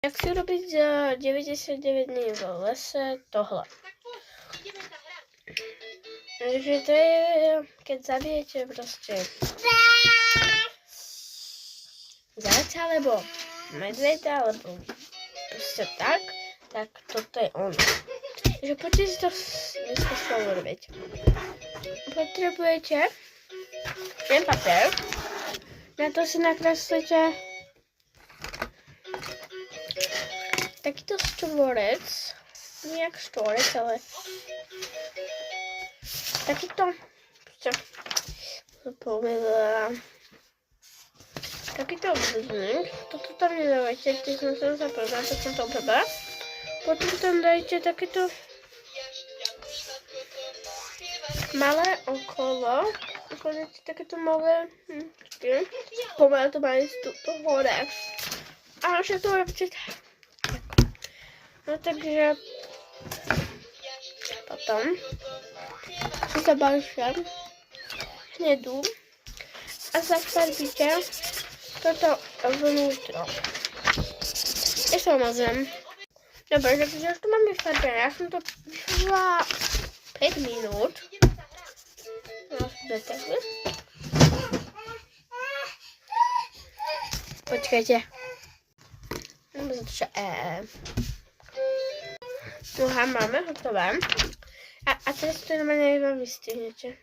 Jak si urobiť za 99 dní v lese tohle. Takže to je, keď zabijete proste zajca, alebo medveda, alebo proste tak toto je ono. Takže poďte si to dneska spolu robiť. Potrebujete ten papier, na to si nakreslíte takýto štvorec, nejak štvorec, ale takýto, takýto obdobník, toto tam nedávajte, keď som sa povedala, tak som to opravila. Potom tam dajte takéto malé okolo, ukonečte takéto malé, pomaly to má ísť tu hore. A že to robíte tak. No takže potom si zabališem hnedu a zafarbíte toto vnútro. Ja sa omazem. Dobre, takže už to mám vyfarbené. Ja som to vyšla 5 minút. Počkajte. Aha, máme hotové. A teraz to normálne iba vystrihnete.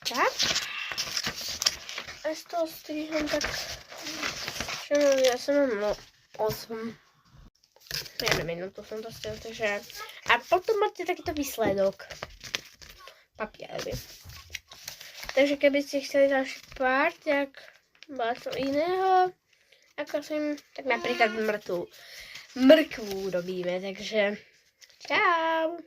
Tak. A z toho strihnem tak... Ja som mám 8. Jednu minútu som to stihol, takže... A potom máte takýto výsledok. Papierový. Takže keby ste chceli ďalší pár, tak to iného, ako som, tak napríklad mrkvu robíme, takže čau!